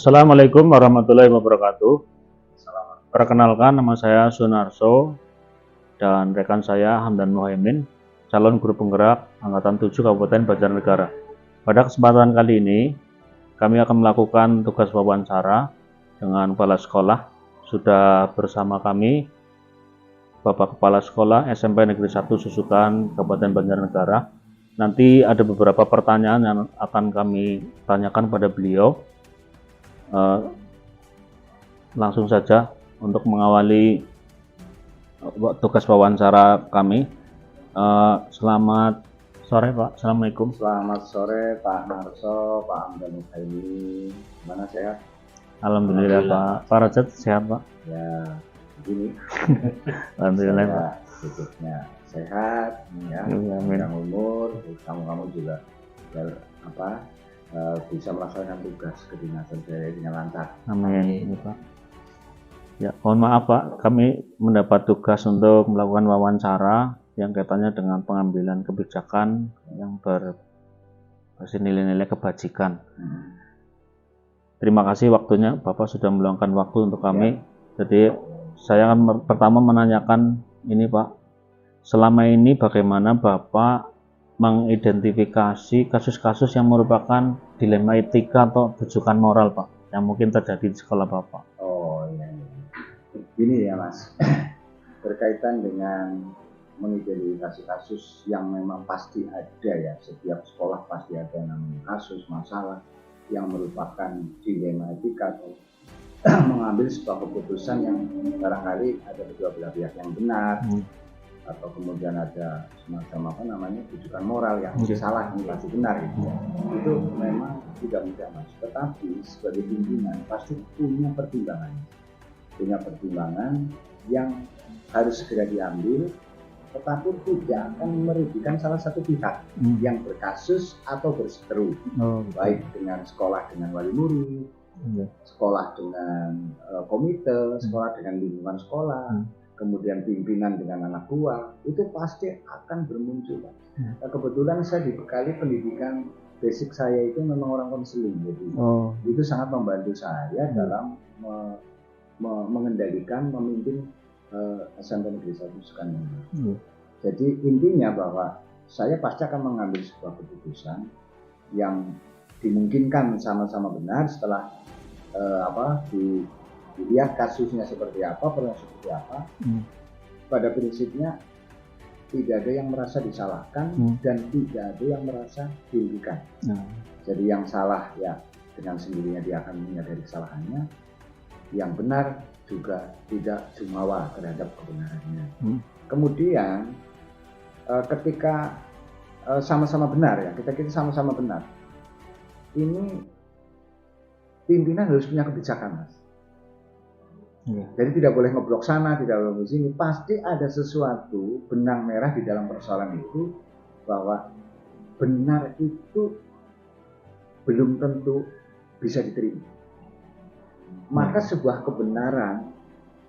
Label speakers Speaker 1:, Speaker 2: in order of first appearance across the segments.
Speaker 1: Assalamualaikum warahmatullahi wabarakatuh. Perkenalkan, nama saya Sunarso dan rekan saya Hamdan Muhaimin, calon guru penggerak Angkatan 7 Kabupaten Banjarnegara. Pada kesempatan kali ini, kami akan melakukan tugas wawancara dengan kepala sekolah. Sudah bersama kami Bapak Kepala Sekolah SMP Negeri 1 Susukan Kabupaten Banjarnegara. Nanti ada beberapa pertanyaan yang akan kami tanyakan pada beliau. Langsung saja untuk mengawali tugas wawancara kami. Selamat sore Pak. Assalamualaikum.
Speaker 2: Selamat sore Pak Narso, Pak Hamdan Muhaimin. Gimana sehat?
Speaker 1: Alhamdulillah Pak. Pak Rajat sehat Pak?
Speaker 2: Ya, begini.
Speaker 1: Alhamdulillah Pak.
Speaker 2: Hidupnya sehat, ya. Panjang umur, kamu juga bisa melaksanakan tugas kedinasan saya dengan lancar.
Speaker 1: Amin. Pak. Ya, mohon maaf Pak, kami mendapat tugas untuk melakukan wawancara yang kaitannya dengan pengambilan kebijakan yang berbasis nilai-nilai kebajikan. Terima kasih waktunya, Bapak sudah meluangkan waktu untuk kami. Jadi saya akan pertama menanyakan ini Pak, selama ini bagaimana Bapak mengidentifikasi kasus-kasus yang merupakan dilema etika atau rujukan moral Pak, yang mungkin terjadi di sekolah Bapak?
Speaker 2: Oh iya. Gini ya Mas, berkaitan dengan mengidentifikasi kasus yang memang pasti ada ya, setiap sekolah pasti ada namanya kasus, masalah yang merupakan dilema etika atau mengambil sebuah keputusan yang barangkali ada kedua belah pihak yang benar, atau kemudian ada semacam rujukan moral yang salah ini pasti benar gitu. Itu memang tidak mudah Mas, tetapi sebagai pimpinan pasti punya pertimbangan yang harus segera diambil, tetapi tidak akan merugikan salah satu pihak yang berkasus atau berseteru, baik dengan sekolah dengan wali murid, sekolah dengan komite, sekolah dengan lingkungan sekolah, kemudian pimpinan dengan anak buah, itu pasti akan bermunculan. Kebetulan saya dibekali pendidikan basic saya itu memang orang konseling, jadi itu sangat membantu saya dalam mengendalikan, memimpin SMP Negeri 1 Susukan. Jadi intinya bahwa saya pasti akan mengambil sebuah keputusan yang dimungkinkan sama-sama benar setelah dilihat kasusnya seperti apa, perannya seperti apa. Pada prinsipnya tidak ada yang merasa disalahkan dan tidak ada yang merasa dirugikan. Jadi yang salah ya dengan sendirinya dia akan menyadari kesalahannya, yang benar juga tidak jumawa terhadap kebenarannya. Kemudian ketika sama-sama benar ya, kita sama-sama benar, ini pimpinan harus punya kebijakan Mas. Jadi tidak boleh ngeblok sana, tidak boleh sini. Pasti ada sesuatu benang merah di dalam persoalan itu, bahwa benar itu belum tentu bisa diterima. Maka sebuah kebenaran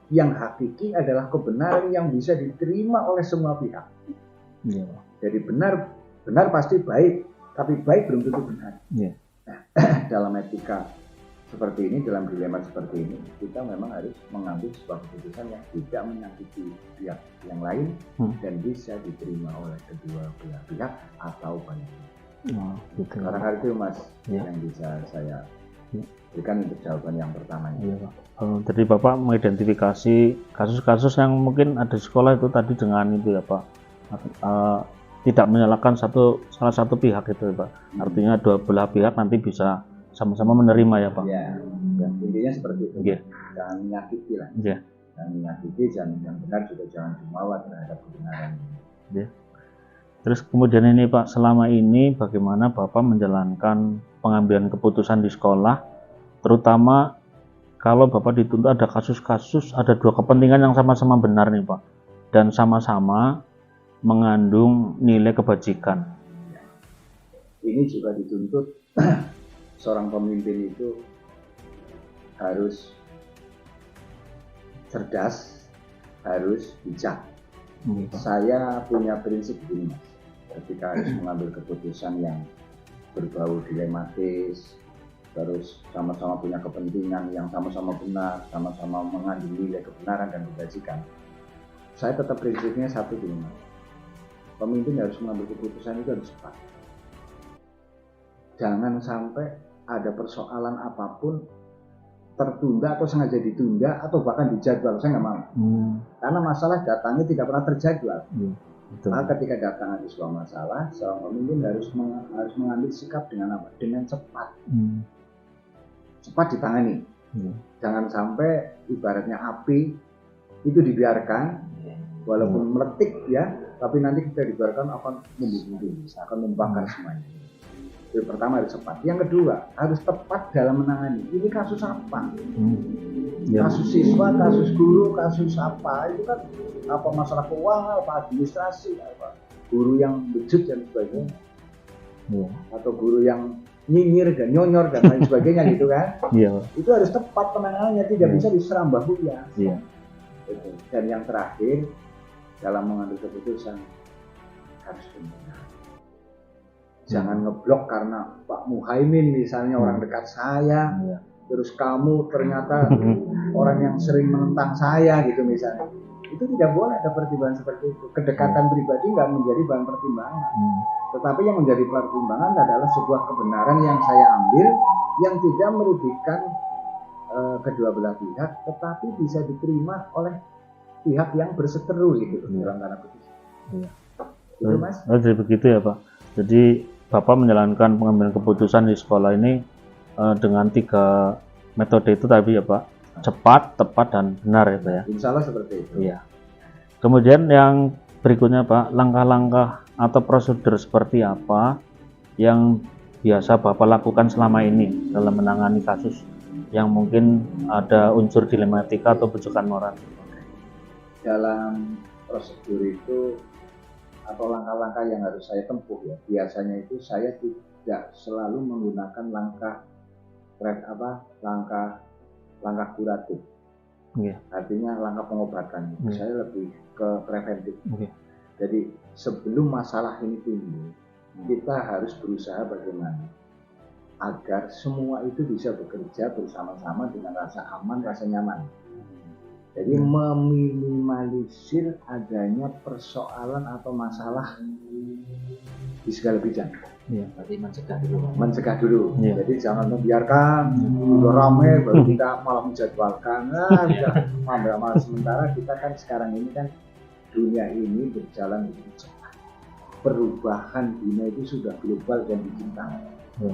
Speaker 2: yang hakiki adalah kebenaran yang bisa diterima oleh semua pihak. Jadi benar pasti baik, tapi baik belum tentu benar. Nah, dalam etika seperti ini, dalam dilema seperti ini, kita memang harus mengambil sebuah keputusan yang tidak menyakiti pihak yang lain dan bisa diterima oleh kedua belah pihak atau banyak pihak. Barangkali itu Mas yang bisa saya berikan untuk jawaban yang pertamanya.
Speaker 1: Jadi Bapak mengidentifikasi kasus-kasus yang mungkin ada di sekolah itu tadi dengan itu ya Pak, tidak menyalahkan salah satu pihak itu ya Pak. Artinya dua belah pihak nanti bisa sama-sama menerima ya Pak.
Speaker 2: Ya, intinya seperti itu. Jangan menyakiti lah. Jangan menyakiti, yang benar juga jangan jumawa terhadap kebenaran.
Speaker 1: Terus kemudian ini Pak, selama ini bagaimana Bapak menjalankan pengambilan keputusan di sekolah, terutama kalau Bapak dituntut ada kasus-kasus, ada dua kepentingan yang sama-sama benar nih Pak, dan sama-sama mengandung nilai kebajikan.
Speaker 2: Ini juga dituntut seorang pemimpin itu harus cerdas, harus bijak. Saya punya prinsip begini Mas, ketika harus mengambil keputusan yang berbau dilematis, terus sama-sama punya kepentingan yang sama-sama benar, sama-sama mengandung nilai kebenaran dan kebajikan. Saya tetap prinsipnya satu gini, Mas. Pemimpin harus mengambil keputusan itu harus cepat. Jangan sampai ada persoalan apapun tertunda atau sengaja ditunda atau bahkan dijadwal, saya nggak mau. Karena masalah datangnya tidak pernah terjadwal. Maka ketika datang ada sebuah masalah, seorang pemimpin harus mengambil sikap dengan apa? Dengan cepat. Cepat ditangani. Jangan sampai ibaratnya api itu dibiarkan, walaupun meletik ya, tapi nanti kita dibiarkan akan membunuh, akan membakar semuanya. Yang pertama harus cepat. Yang kedua harus tepat dalam menangani. Ini kasus apa? Kasus siswa, kasus guru, kasus apa? Itu kan apa masalah keuangan, apa administrasi, apa guru yang bejut dan sebagainya, atau guru yang nyinyir dan nyonyor dan lain sebagainya gitu kan? Itu harus tepat penanganannya, tidak bisa diserambah ya. Dan yang terakhir dalam mengambil keputusan harus benar. Jangan ngeblok karena Pak Muhaimin misalnya orang dekat saya, terus kamu ternyata orang yang sering menentang saya gitu misalnya. Itu tidak boleh ada pertimbangan seperti itu. Kedekatan pribadi nggak menjadi bahan pertimbangan. Tetapi yang menjadi pertimbangan adalah sebuah kebenaran yang saya ambil yang tidak merugikan kedua belah pihak, tetapi bisa diterima oleh pihak yang berseteru gitu dalam tanda kutip. Gitu, Mas?
Speaker 1: Jadi begitu ya Pak. Jadi Bapak menjalankan pengambilan keputusan di sekolah ini dengan 3 metode itu tadi ya Pak, cepat, tepat, dan benar ya Pak ya.
Speaker 2: Insya Allah seperti itu.
Speaker 1: Iya. Kemudian yang berikutnya Pak, langkah-langkah atau prosedur seperti apa yang biasa Bapak lakukan selama ini dalam menangani kasus yang mungkin ada unsur dilematika atau bujukan moral?
Speaker 2: Dalam prosedur itu atau langkah-langkah yang harus saya tempuh ya, biasanya itu saya tidak selalu menggunakan langkah kuratif. Artinya langkah pengobatan. Saya lebih ke preventif. Jadi sebelum masalah ini timbul, kita harus berusaha bagaimana agar semua itu bisa bekerja bersama-sama dengan rasa aman, rasa nyaman. Jadi meminimalisir adanya persoalan atau masalah di segala bidang.
Speaker 3: Berarti mencegah dulu.
Speaker 2: Mencegah dulu. Jadi jangan membiarkan udah rame baru kita malah menjadwalkan. Malah sementara kita kan sekarang ini kan dunia ini berjalan begitu cepat. Perubahan dunia itu sudah global dan digital.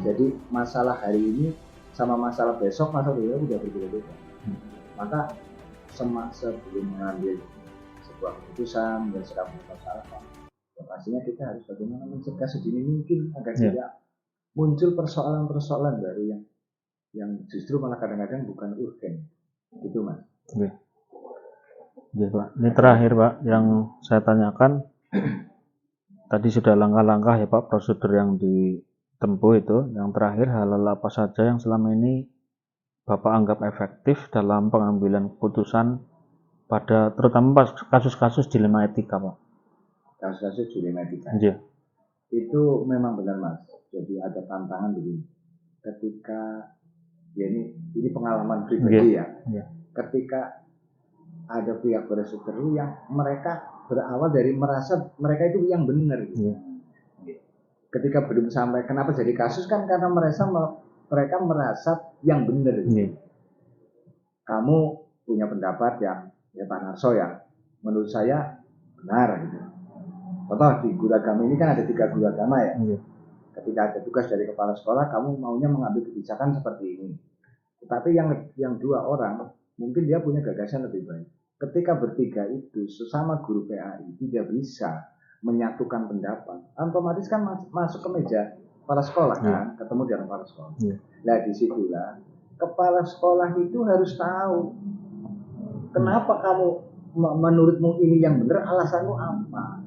Speaker 2: Jadi masalah hari ini sama masalah besok, masalah besok sudah berbeda-beda. Maka sebelum mengambil sebuah keputusan dan sedang bermasalah, ya pastinya kita harus bagaimana mencegah sedini mungkin agar tidak muncul persoalan-persoalan baru yang justru malah kadang-kadang bukan urgen. Itu Mas.
Speaker 1: Ya, Pak. Ini terakhir Pak yang saya tanyakan. Tadi sudah langkah-langkah ya Pak, prosedur yang ditempuh itu. Yang terakhir, hal-hal apa saja yang selama ini Bapak anggap efektif dalam pengambilan keputusan pada terutama kasus-kasus dilema etika Pak?
Speaker 2: Kasus-kasus dilema etika. Itu memang benar Mas. Jadi ada tantangan begini. Ketika ya ini pengalaman pribadi ketika ada pihak berseteru yang mereka berawal dari merasa mereka itu yang benar gitu. Ketika belum sampai kenapa jadi kasus kan karena mereka merasa yang benar gitu. Kamu punya pendapat yang Pak Narso yang menurut saya benar gitu. Contoh di guru agama ini kan ada 3 guru agama ya. Ketika ada tugas dari kepala sekolah, kamu maunya mengambil kebijakan seperti ini. Tetapi yang 2 orang mungkin dia punya gagasan lebih baik. Ketika bertiga itu sesama guru PAI tidak bisa menyatukan pendapat, otomatis kan masuk ke meja kepala sekolah kan, ketemu dengan kepala sekolah. Nah disitulah kepala sekolah itu harus tahu kenapa kamu menurutmu ini yang benar, alasanmu apa.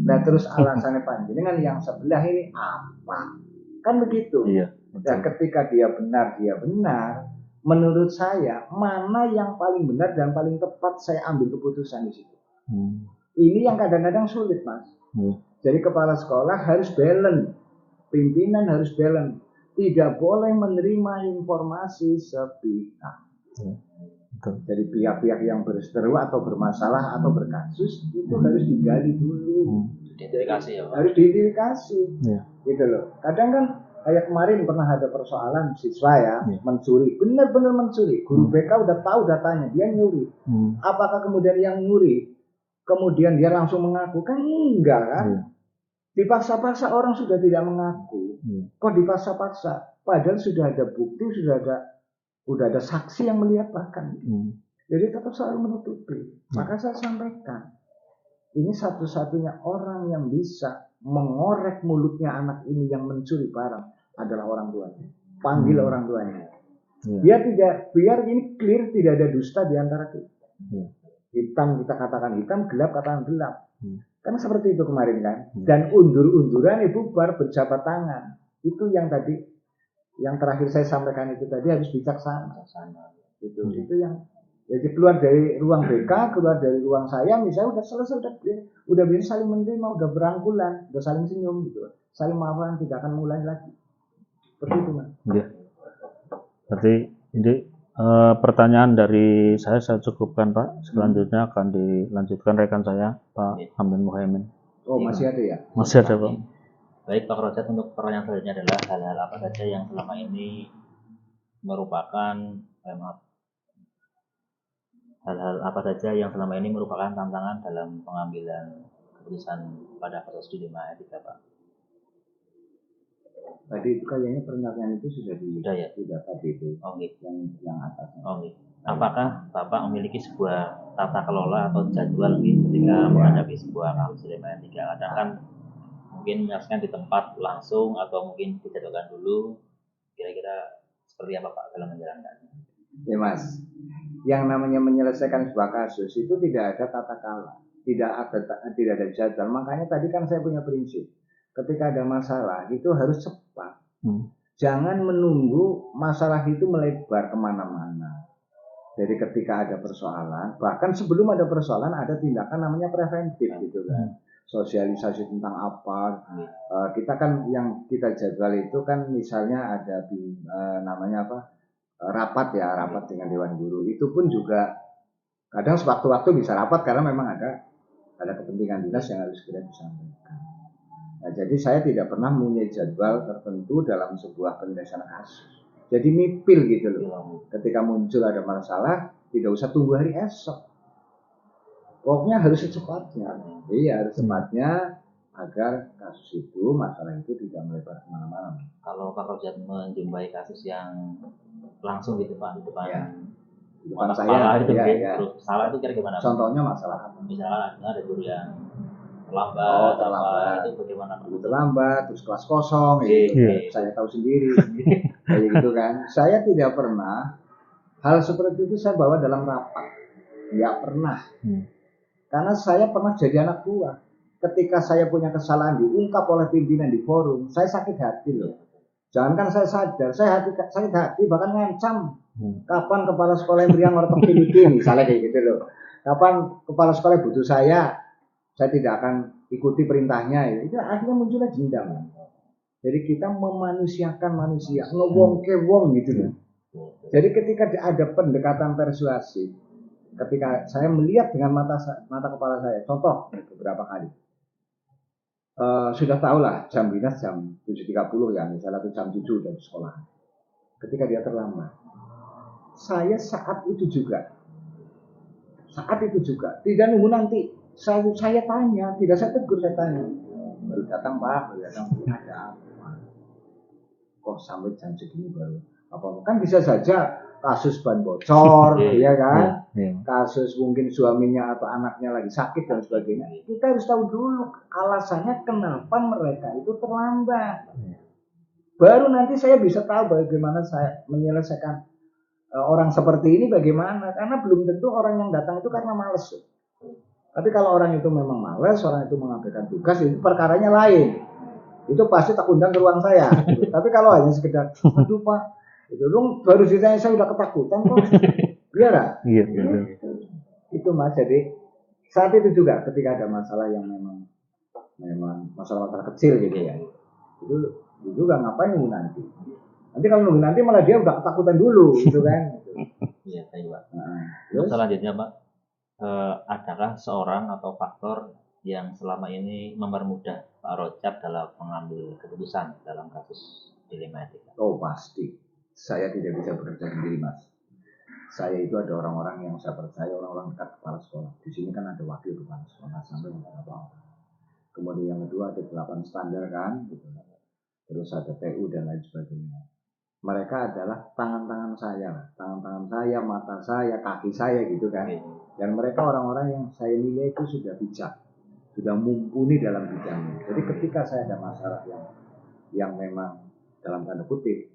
Speaker 2: Nah terus alasannya panjenengan yang sebelah ini apa, kan begitu. Dan ketika dia benar, menurut saya mana yang paling benar dan paling tepat saya ambil keputusan di situ. Ini yang kadang-kadang sulit Mas. Jadi kepala sekolah harus balance, pimpinan harus balance. tidak boleh menerima informasi sepihak. Dari pihak-pihak yang berseteru atau bermasalah atau berkasus itu harus digali dulu.
Speaker 3: Identifikasi ya, Pak.
Speaker 2: Harus diidentifikasi. Gitu loh. Kadang kan kayak kemarin pernah ada persoalan siswa ya mencuri, benar-benar mencuri. Guru BK udah tahu datanya, dia nyuri. Apakah kemudian yang nyuri kemudian dia langsung mengaku? Kan enggak kan? Dipaksa-paksa orang sudah tidak mengaku. Kok dipaksa-paksa? Padahal sudah ada bukti, sudah ada saksi yang melihat bahkan. Jadi tetap selalu menutupi. Maka saya sampaikan, ini satu-satunya orang yang bisa mengorek mulutnya anak ini yang mencuri barang adalah orang tuanya. Panggil orang tuanya. Biar ini clear, tidak ada dusta di antara kita. Hitam kita katakan hitam, gelap katakan gelap. Kan seperti itu kemarin kan. Dan undur-unduran ibu bubar berjabat tangan. Itu yang tadi, yang terakhir saya sampaikan itu tadi harus bijaksana. Itu yang jadi keluar dari ruang BK, keluar dari ruang saya, misalnya udah selesai, udah bisa saling menerima, udah berangkulan, udah saling senyum gitu, saling maafkan, tidak akan mulai lagi. Seperti itu, Mas.
Speaker 1: Berarti ini pertanyaan dari saya cukupkan, Pak. Selanjutnya akan dilanjutkan rekan saya, Pak Hamdan Muhaimin.
Speaker 2: Oh, masih ada ya?
Speaker 1: Masih ada, Pak.
Speaker 3: Baik, Pak Rojat, untuk pertanyaan selanjutnya adalah hal-hal apa saja yang selama ini merupakan tantangan dalam pengambilan keputusan pada proses studi etika, Pak?
Speaker 2: Tadi itu kayaknya pertanyaan itu sudah tadi itu. Yang atas.
Speaker 3: Apakah Bapak memiliki sebuah tata kelola atau jadwal ketika menghadapi sebuah kasus dilema etika? Kadang kan mungkin menyaksikan di tempat langsung atau mungkin dijadwalkan dulu. Kira-kira seperti apa Pak dalam menjalankannya?
Speaker 2: Ya Mas, yang namanya menyelesaikan sebuah kasus itu tidak ada tata kelola, tidak ada jadwal. Makanya tadi kan saya punya prinsip, ketika ada masalah itu harus cepat. Jangan menunggu masalah itu melebar kemana-mana. Jadi ketika ada persoalan, bahkan sebelum ada persoalan ada tindakan namanya preventif gitu kan. Sosialisasi tentang apa, kita kan yang kita jadwal itu kan misalnya ada namanya apa, rapat dengan Dewan Guru. Itu pun juga kadang sewaktu-waktu bisa rapat karena memang ada kepentingan dinas yang harus kita disampaikan. Nah, jadi saya tidak pernah mempunyai jadwal tertentu dalam sebuah penyelesaian kasus. Jadi mipil gitu loh. Ketika muncul ada masalah, tidak usah tunggu hari esok. Pokoknya harus secepatnya. Iya, harus cepatnya agar kasus itu, masalah itu tidak melebar kemana-mana.
Speaker 3: Kalau Pak Rojat menjumpai kasus yang langsung di depan
Speaker 2: saya,
Speaker 3: terus salah itu kira-kira gimana?
Speaker 2: Contohnya masalah apa?
Speaker 3: Misalnya ada guru yang terlambat, itu bagaimana?
Speaker 2: Terlambat, terus kelas kosong, gitu. Saya tahu sendiri, kayak gitu kan. Saya tidak pernah hal seperti itu saya bawa dalam rapat, nggak pernah. Karena saya pernah jadi anak buah. Ketika saya punya kesalahan diungkap oleh pimpinan di forum, saya sakit hati loh. Jangankan saya sadar, saya sakit hati bahkan ngancam. Kapan kepala sekolah yang beriang ortok Filipina, misalnya kayak gitu loh. Kapan kepala sekolah butuh saya tidak akan ikuti perintahnya. Itu akhirnya munculnya dendam. Jadi kita memanusiakan manusia, ngewong ke wong gitu loh. Jadi ketika ada pendekatan persuasif, ketika saya melihat dengan mata kepala saya, contoh beberapa kali, sudah tahu lah jam dinas jam 7.30 ya, misalnya atau jam 7 dari sekolah. Ketika dia terlambat, saya saat itu juga, tidak nunggu nanti. Saya tanya, tidak saya tegur, saya tanya. Baru datang Pak, ada apa? Kok sampai jam segini baru? Apa? Kan bisa saja kasus ban bocor, ya kan? Kasus mungkin suaminya atau anaknya lagi sakit dan sebagainya. Kita harus tahu dulu alasannya kenapa mereka itu terlambat. Baru nanti saya bisa tahu bagaimana saya menyelesaikan orang seperti ini bagaimana. Karena belum tentu orang yang datang itu karena malas. Tapi kalau orang itu memang malas, orang itu mengabaikan tugas, itu perkaranya lain. Itu pasti tak undang ke ruang saya. Gitu. Tapi kalau hanya sekedar, aduh Pak, itu dong baru ditanya saya udah ketakutan kok. Iya kan? Iya. Itu Mas. Jadi saat itu juga ketika ada masalah yang memang masalah kecil gitu ya. Itu juga ngapain ini nanti? Nanti kalau nunggu nanti malah dia udah ketakutan dulu, gitu kan?
Speaker 3: Iya, baik Pak.
Speaker 2: Nah,
Speaker 3: Terus
Speaker 2: terus
Speaker 3: selanjutnya Pak, adakah seorang atau faktor yang selama ini mempermudah Pak Rojab dalam mengambil keputusan dalam kasus dilema etika?
Speaker 2: oh pasti, saya tidak bisa bekerja sendiri Mas. Saya itu ada orang-orang yang saya percaya, orang-orang dekat kepala sekolah. Di sini kan ada wakil kepala sekolah sampai beberapa orang. Kemudian yang kedua ada 8 standar kan, gitu. Terus ada TU dan lain sebagainya. Mereka adalah tangan-tangan saya, mata saya, kaki saya gitu kan. Dan mereka orang-orang yang saya nilai itu sudah bijak, sudah mumpuni dalam bidangnya. Jadi ketika saya ada masalah yang memang dalam tanda kutip,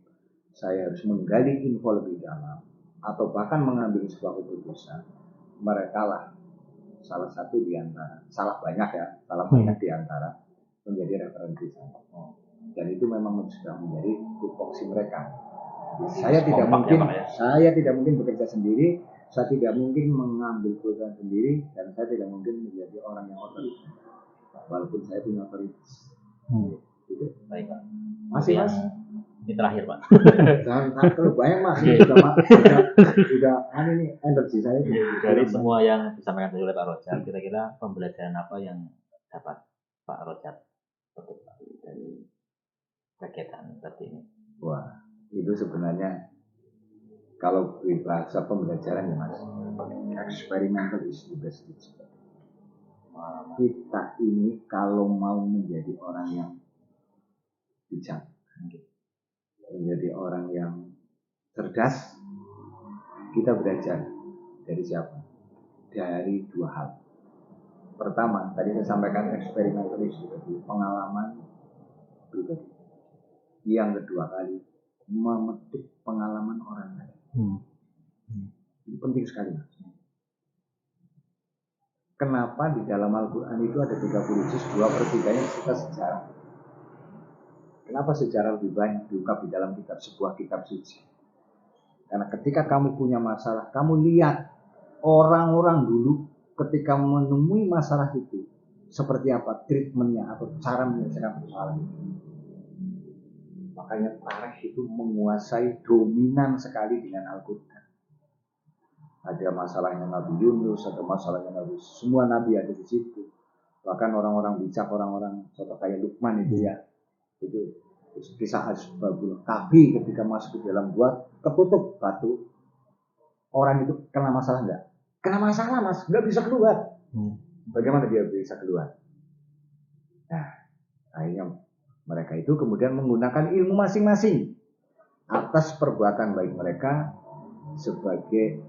Speaker 2: saya harus menggali info lebih dalam atau bahkan mengambil sebuah keputusan, mereka lah salah satu di antara, salah banyak di antara menjadi referensi saya. Dan itu memang sudah menjadi tupoksi mereka. Saya tidak mungkin bekerja sendiri, saya tidak mungkin mengambil keputusan sendiri, dan saya tidak mungkin menjadi orang yang otoriter, walaupun saya punya otoritas. Gitu.
Speaker 3: Baik Pak.
Speaker 2: Masih Mas?
Speaker 3: Ini terakhir Pak.
Speaker 2: Jangan terlalu banyak Mas, sudah ini energi saya.
Speaker 3: Dari semua yang disampaikan oleh Pak Rojab, kira-kira pembelajaran apa yang dapat Pak Rojab petik dari kegiatan seperti ini?
Speaker 2: Wah, itu sebenarnya kalau bahasa pembelajaran ya Mas, experimental is the best teacher. Kita ini kalau mau menjadi orang yang bijak, menjadi orang yang cerdas, kita belajar dari siapa? Dari dua hal. Pertama, tadi saya sampaikan eksperimental is pengalaman pribadi. Yang kedua kali, memetik pengalaman orang lain. Itu penting sekali Mas. Kenapa di dalam Al-Quran itu ada 30 juz, 2/3-nya kita sejarah. Kenapa sejarah lebih banyak diungkap di dalam sebuah kitab suci? Karena ketika kamu punya masalah, kamu lihat orang-orang dulu ketika menemui masalah itu, seperti apa treatmentnya atau cara menyelesaikan persoalan itu. Makanya tarikh itu menguasai dominan sekali dengan Al-Quran. Ada masalahnya Nabi Yunus, ada masalahnya Nabi, semua Nabi ada di situ. Bahkan orang-orang bijak, orang-orang contoh kayak Luqman itu ya, itu kisah Asbabul Kahfi ketika masuk ke dalam gua ketutup batu. Orang itu kena masalah enggak? Kena masalah Mas, enggak bisa keluar. Bagaimana dia bisa keluar? Nah, akhirnya mereka itu kemudian menggunakan ilmu masing-masing atas perbuatan baik mereka sebagai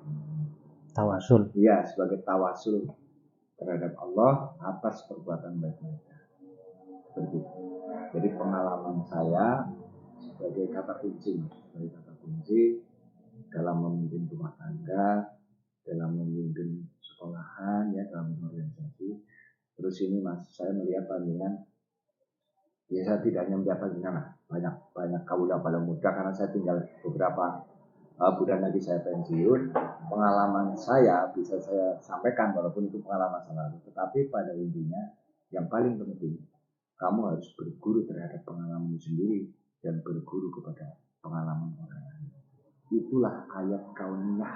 Speaker 1: tawasul.
Speaker 2: Iya, sebagai tawasul terhadap Allah atas perbuatan baik mereka. Seperti itu. Jadi pengalaman saya sebagai kata kunci dalam memimpin rumah tangga, dalam memimpin sekolahan, ya dalam organisasi. Terus ini Mas, saya melihat pandangan, ya saya tidak hanya melihat pandangan banyak kaula pada muda karena saya tinggal beberapa bulan lagi saya pensiun. Pengalaman saya bisa saya sampaikan walaupun itu pengalaman saya lalu, tetapi pada intinya yang paling penting kamu harus berguru terhadap pengalaman sendiri dan berguru kepada pengalaman orang lain. Itulah ayat kauniyah,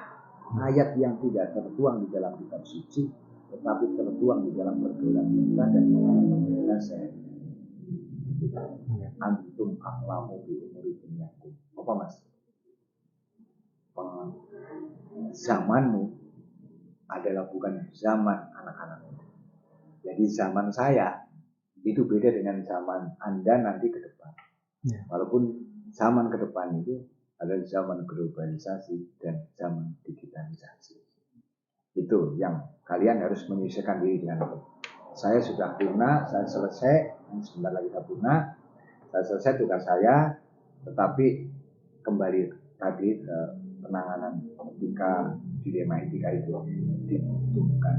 Speaker 2: ayat yang tidak tertuang di dalam kitab suci tetapi tertuang di dalam pergaulan kita dan pengalaman kita sehari. Antum a'lamu bi umuri dunyakum. Apa Mas? Zamanmu adalah bukan zaman anak-anak. Jadi zaman saya itu beda dengan zaman Anda nanti ke depan. Walaupun zaman ke depan itu adalah zaman globalisasi dan zaman digitalisasi. Itu yang kalian harus menyesuaikan diri dengan itu. Saya sudah purna, saya selesai, sebentar lagi saya purna, saya selesai tugas saya, tetapi kembali tadi penanganan etika, dilema etika itu dibutuhkan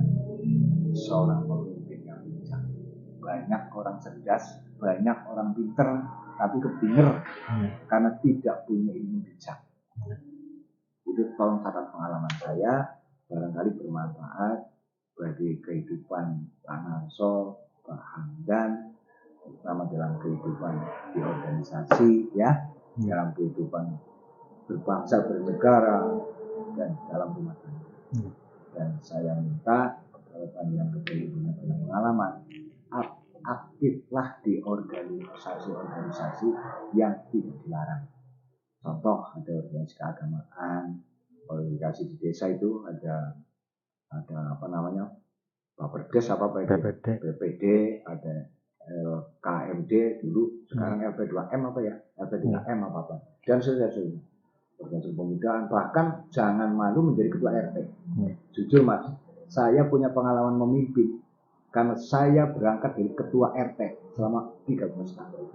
Speaker 2: seorang pemimpin yang bijak. Banyak orang cerdas, banyak orang pinter, tapi keblinger karena tidak punya ilmu bijak. Itu tolong catat pengalaman saya, barangkali bermanfaat bagi kehidupan Pak Narso, Pak Hamdan, terutama dalam kehidupan di organisasi ya, dalam kehidupan berbangsa bernegara dan dalam rumah tangga. Dan saya minta kepada yang punya pengalaman, aktiflah di organisasi-organisasi yang tidak dilarang. Contoh, ada organisasi keagamaan, organisasi di desa itu ada apa namanya, Baperdes apa BPD, ada KMD dulu, sekarang LP2M apa ya, LP3M apa, dan seterusnya. Organisasi pemudaan, bahkan jangan malu menjadi ketua RT. Jujur Mas, saya punya pengalaman memimpin karena saya berangkat dari ketua RT selama 13 tahun.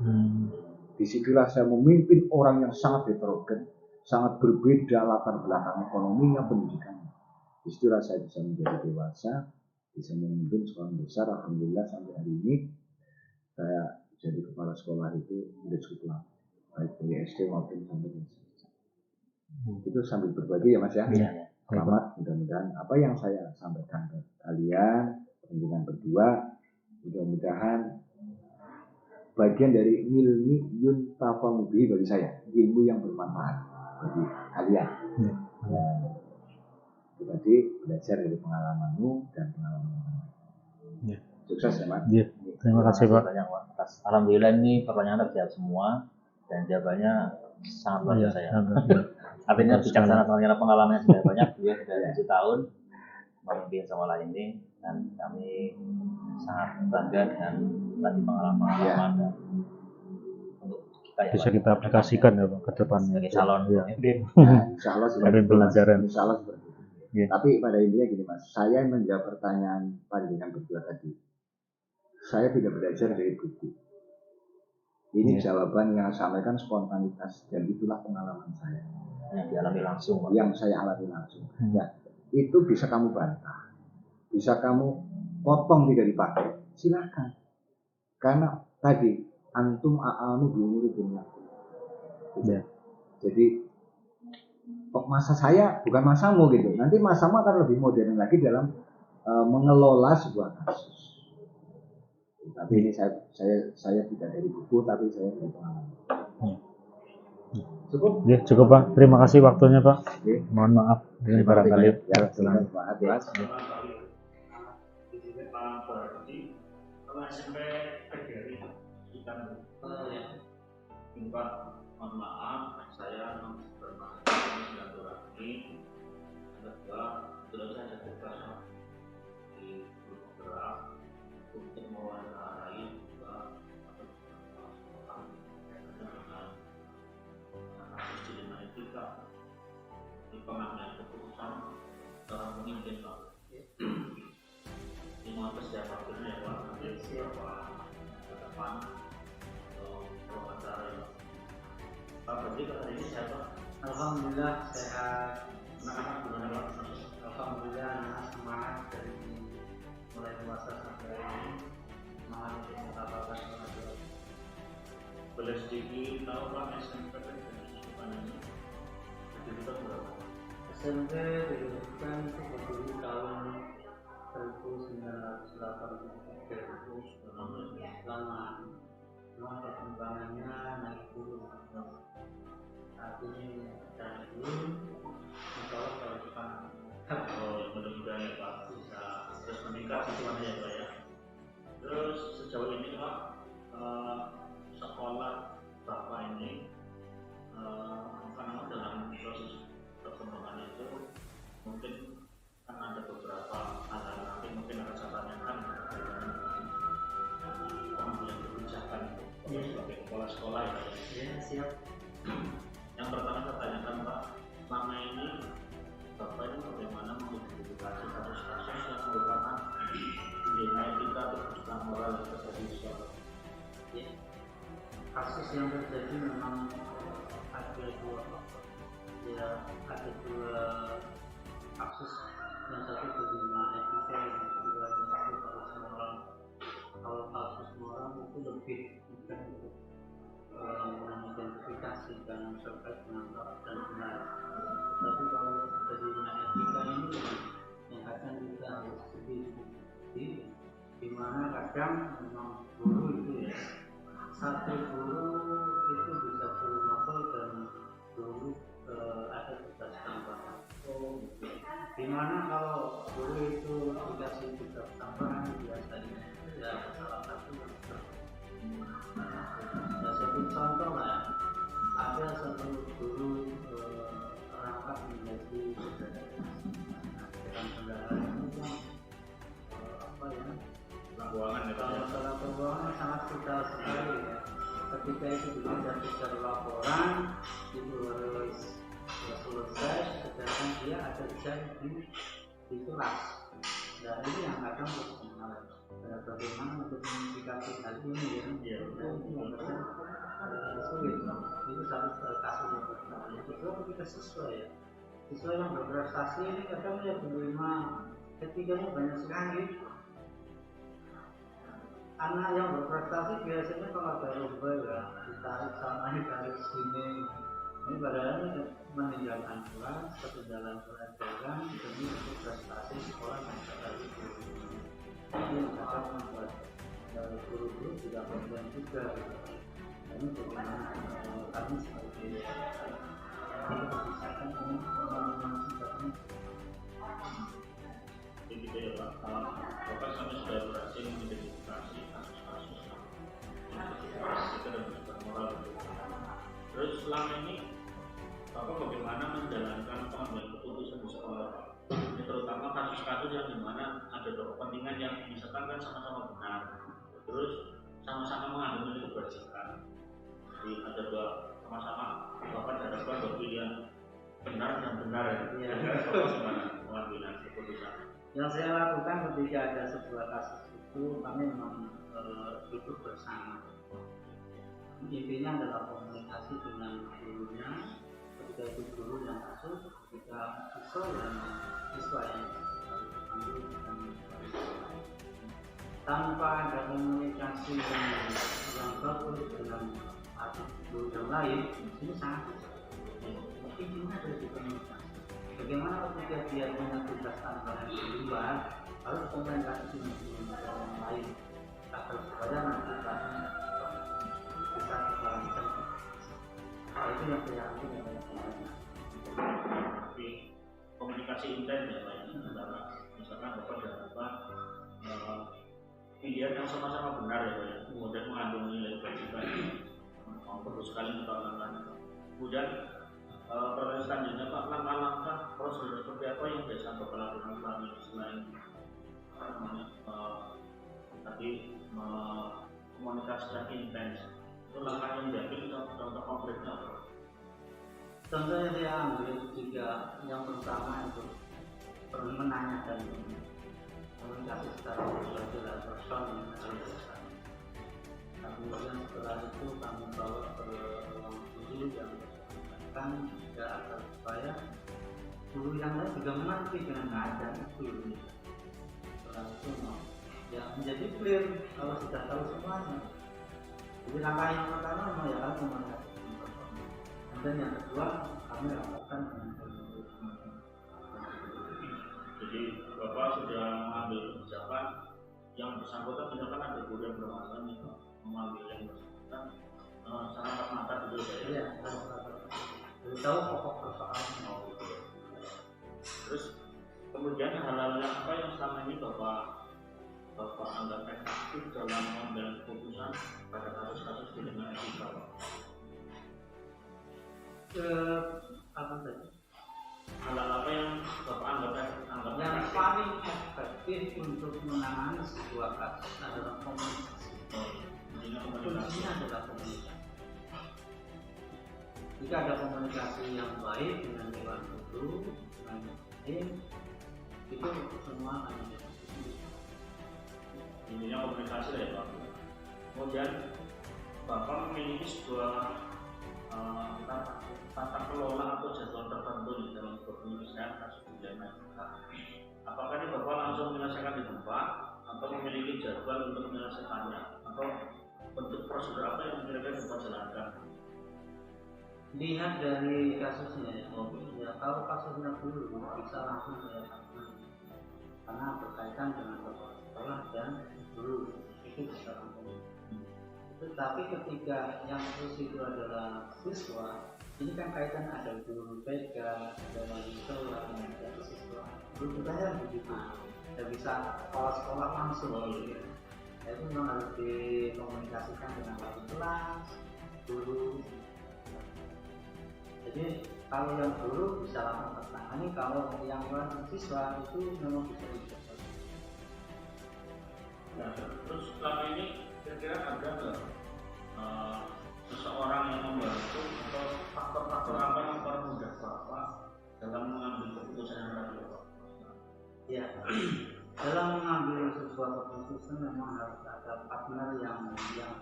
Speaker 2: Disitulah saya memimpin orang yang sangat heterogen, sangat berbeda latar belakang ekonominya, pendidikannya. Disitulah saya bisa menjadi dewasa, bisa memimpin sekolah besar. Alhamdulillah sampai hari ini saya jadi kepala sekolah itu sudah cukup lama, baik dari SD maupun sampai SMP. Itu sambil berbagi ya Mas ya. Selamat, mudah-mudahan apa yang saya sampaikan ke kalian, pembimbingan berdua, mudah-mudahan bagian dari ilmu yuntafamubi bagi saya, ilmu yang bermanfaat bagi kalian. Dan tadi belajar dari pengalamanmu dan pengalaman orang lain. Sukses ya Mas.
Speaker 1: Terima kasih Pak.
Speaker 3: Banyak Pak. Alhamdulillah ini pertanyaan terjawab semua dan jawabannya sangat luar biasa ya. Artinya bijaksana karena pengalamannya sudah banyak, dia sudah 7 tahun memimpin sekolah ini dan kami sangat bangga dengan tadi pengalaman-pengalaman dan untuk kita ya,
Speaker 1: bisa kita aplikasikan ya Pak ke depannya
Speaker 3: sebagai calon pemimpin.
Speaker 2: Insyaallah
Speaker 1: pelajaran.
Speaker 2: Insyaallah seperti itu. Tapi pada intinya gini Mas, saya menjawab pertanyaan panjenengan berdua tadi. Saya tidak belajar dari buku. Ini jawaban yang saya sampaikan spontanitas dan itulah pengalaman saya.
Speaker 3: Yang dialami langsung.
Speaker 2: Yang saya alami langsung. Ya, itu bisa kamu bantah, bisa kamu potong tidak dipakai, silakan. Karena tadi antum a'anu biumuri dunia. Jadi kok masa saya bukan masamu gitu. Nanti masamu akan lebih modern lagi dalam mengelola sebuah kasus. Tapi ini saya tidak dari buku, tapi saya dari pengalaman. Cukup?
Speaker 1: Ya, cukup Pak. Terima kasih waktunya Pak. Mohon maaf ini barangkali.
Speaker 2: Ya, selamat Mas.
Speaker 1: Mohon maaf, saya bermaksud silaturahmi kedua sudah saya tugas di grup gerak untuk mewawancarai juga sistem etika di pengambilan keputusan seorang pemimpin Pak. Ini mohon persiapan ya Pak, nanti beberapa ke depan wawancara ya Pak. Berarti hari ini siapa?
Speaker 4: Alhamdulillah sehat.
Speaker 1: Anak-anak gimana Pak?
Speaker 4: Alhamdulillah anak semangat dari mulai puasa sampai hari ini, semangat untuk mendapatkan pelajaran.
Speaker 1: Boleh sedikit tahu Pak SMP dan ini kita berapa?
Speaker 4: SMP didirikan berdiri tahun 1983. Lama perkembangannya naik turun. Saat ini naik turun, insya Allah kalau depan.
Speaker 1: Mudah-mudahan ya Pak bisa terus meningkat situasinya ya Pak ya. Terus sejauh ini Pak sekolah Bapak ini karena dalam proses perkembangan itu mungkin kan ada beberapa hal nanti mungkin akan saya tanyakan pengambilan kebijakan sebagai kepala sekolah ya.
Speaker 4: Ya, siap.
Speaker 1: Yang pertama saya tanyakan Pak, selama ini Bapak ini bagaimana mengidentifikasi kasus-kasus yang merupakan dilema etika atau kesulitan moral yang terjadi di sekolah?
Speaker 4: Ya. Kasus yang terjadi memang ada dua kasus. Yang satu dilema etika, yang kedua kasus moral. Kalau kasus moral itu lebih bukan untuk mengidentifikasi dan serta menangkap dan benar. Tapi kalau dilema etika ini yang kadang kita harus sedih, di mana kadang memang guru itu ya satu guru itu bisa guru novel dan guru ada tugas tambahan. Dimana kalau guru itu dikasih tugas tambahan biasanya ya salah satu yang ya seperti contoh lah, ada satu guru terangkat menjadi kendaraan itu apa ya,
Speaker 3: keuangan ya,
Speaker 4: masalah keuangan sangat vital sekali ya. Ketika itu dilihat secara laporan itu harus selesai, sedangkan dia ada jam di kelas. Dan ini yang kadang berpengaruh. Bagaimana untuk mengindikasi hal ini ya, itu yang kadang sulit. Itu satu kasus yang pertama. Yang kedua ketika siswa ya, siswa yang berprestasi ini kadang ya menerima ketiganya banyak sekali. Anak yang berprestasi biasanya kalau ada lomba ya ditarik sana, ditarik sini. Ini padahal meninggalkan kelas, ketinggalan pelajaran demi untuk prestasi sekolah yang terlalu tinggi. Ini yang akan membuat guru-guru tidak komplain juga. Ini bagaimana kami sebagai kebijakan ini membangun sikapnya.
Speaker 3: Begitu ya Pak. Bapak sampai sudah berhasil mengidentifikasi kasus-kasus itu dan bermoral. Terus selama ini Bapak bagaimana menjalankan pengambilan keputusan di sekolah Pak? Ini terutama kasus-kasus yang dimana ada dua kepentingan yang misalkan kan sama-sama benar, terus sama-sama mengandung kebajikan. Jadi ada dua sama-sama Bapak dihadapkan dua pilihan benar dan benar ya. Bapak gimana pengambilan keputusan?
Speaker 4: Yang saya lakukan ketika ada sebuah kasus itu, kami memang duduk bersama. Intinya adalah komunikasi dengan gurunya, ketika itu guru yang kasus, ketika siswa yang ambil dan tanpa ada komunikasi yang bagus dengan guru yang lain, ini sangat intinya ada di komunikasi. Bagaimana ketika dia punya tugas tambahan di luar, harus komunikasi dengan guru yang lain agar supaya nanti bisa dijalankan. Itu yang saya ambil dari komunikasi.
Speaker 3: Tapi komunikasi intens ya Pak, antara misalkan Bapak dan Bapak pilihan yang sama-sama benar ya Pak, kemudian mengandung nilai kebajikan, perlu sekali kita lakukan. Kemudian proses selanjutnya Pak, langkah-langkah prosedur seperti apa yang biasa Bapak lakukan selama ini selain tadi komunikasi yang intens? Itu langkah yang diambil contoh konkretnya apa?
Speaker 4: Contoh yang saya ambil jika yang pertama itu perlu menanyakan komunikasi secara pribadi personal. Kemudian setelah itu kami bawa ke ruang guru yang bersangkutan juga agar supaya guru yang lain juga mengerti dengan keadaan itu. Setelah itu ya menjadi clear kalau sudah tahu semuanya. Jadi langkah yang pertama ya kan komunikasi. Dan yang kedua kami lakukan dengan guru.
Speaker 3: Jadi Bapak sudah mengambil kebijakan yang bersangkutan, misalkan ada guru yang bermasalah nih Pak, mengambil yang bersangkutan sangat mantap gitu ya.
Speaker 4: Iya, harus tahu pokok persoalan.
Speaker 3: Terus kemudian hal-hal yang apa yang selama ini Bapak anggap efektif dalam mengambil keputusan pada kasus-kasus di dengan etika Pak?
Speaker 4: Apa tadi?
Speaker 3: Hal-hal apa yang Bapak anggap
Speaker 4: Yang paling efektif untuk menangani sebuah kasus adalah komunikasi. Kuncinya adalah komunikasi. Jika ada komunikasi yang baik dengan dewan guru, dengan tim, itu semua akan menjadi
Speaker 3: intinya komunikasi ya Pak. Kemudian Bapak memiliki sebuah tata kelola atau jadwal tertentu di dalam penyelesaian kasus pidana. Apakah ini Bapak langsung menyelesaikan di tempat atau memiliki jadwal untuk menyelesaikannya, atau bentuk prosedur apa yang kira-kira Bapak jalankan?
Speaker 4: Lihat dari kasusnya ya, kalau kasusnya dulu bisa langsung menyelesaikan karena berkaitan dengan sekolah dan guru, itu bisa langsung. Tetapi ketika yang terus itu adalah siswa, ini kan kaitan ada guru BK, ada wali sekolah, ada siswa. Guru kita kan begitu, tidak bisa sekolah langsung gitu. Itu memang harus dikomunikasikan dengan wali kelas, guru. Jadi kalau yang guru bisa langsung tertangani, kalau yang siswa itu memang bisa dicoba.
Speaker 5: Nah, terus selama ini kira-kira ada nggak seseorang yang membantu atau faktor-faktor apa yang mempermudah Bapak dalam mengambil keputusan yang tadi Bapak?
Speaker 4: Ya, dalam mengambil sebuah keputusan memang harus ada partner yang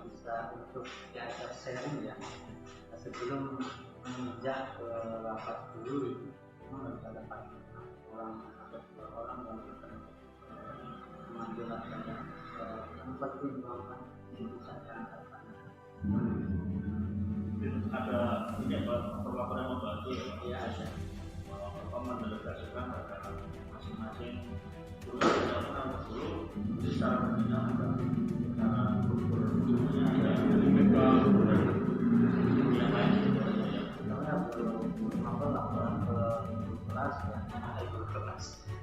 Speaker 4: bisa untuk diajak sharing ya. Sebelum menginjak ke rapat dulu itu memang harus ada partner orang atau dua orang yang bisa mengambil yang mempertimbangkan keputusan yang akan
Speaker 5: ada ini faktor-faktor yang membantu
Speaker 4: ya ada.
Speaker 5: Bapak mendelegasikan pada masing-masing guru yang pernah dulu secara berjenjang ada secara berujungnya ada dari BK dan yang lain
Speaker 4: Karena belum laporan ke kelas ya,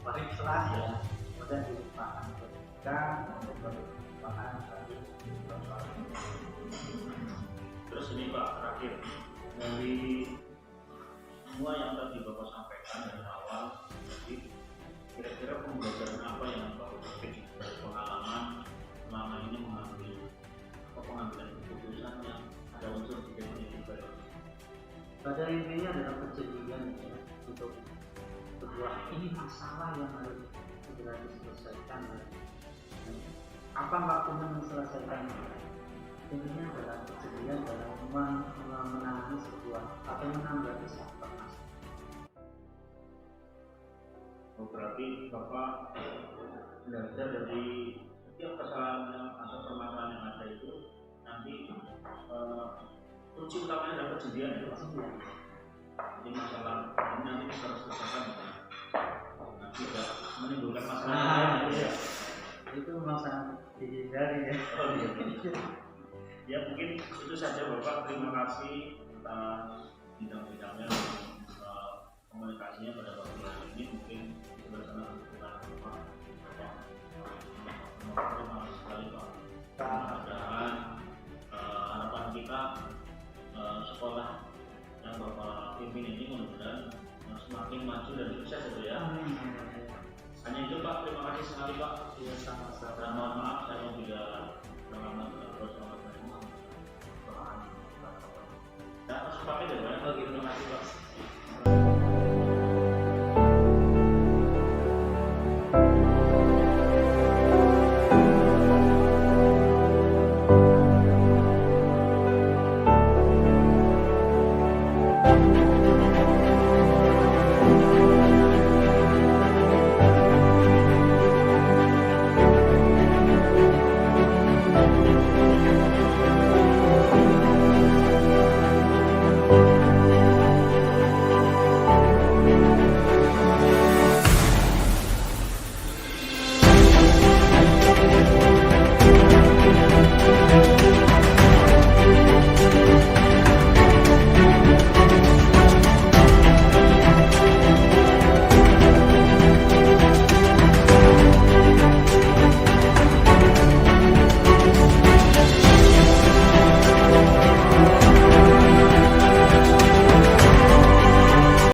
Speaker 4: wali kelas ya, kemudian dilupakan ketika melupakan tadi.
Speaker 5: Terus ini Pak terakhir dari semua yang tadi Bapak sampaikan dari awal, jadi kira-kira pembelajaran apa yang Bapak petik dari pengalaman selama ini mengambil pengambilan keputusan yang ada unsur pikiran juga?
Speaker 4: Pada intinya adalah kejadian ya, untuk sebuah ini masalah yang harus segera diselesaikan. Apa waktunya menyelesaikan? Intinya adalah kejadian dalam menangani sebuah atau menanggapi sebuah masalah.
Speaker 5: Berarti Bapak belajar dari setiap kesalahan atau permasalahan yang ada itu nanti kunci utamanya adalah kejadian itu. Jadi masalah ini nanti bisa selesaikan nanti tidak menimbulkan masalah lain.
Speaker 4: Itu memang sangat dihindari ya.
Speaker 5: Oh, iya. Ya mungkin itu saja Bapak, terima kasih atas bidang-bidangnya komunikasinya pada waktu ini. Mungkin sudah sangat berkenan Bapak. Terima kasih sekali Pak. Mudah-mudahan harapan kita sekolah yang Bapak pimpin ini mudah-mudahan semakin maju dan sukses ya. Hanya itu Pak, terima kasih sekali Pak.
Speaker 4: Iya, sama-sama.
Speaker 5: Dan mohon maaf saya tidak terlambat.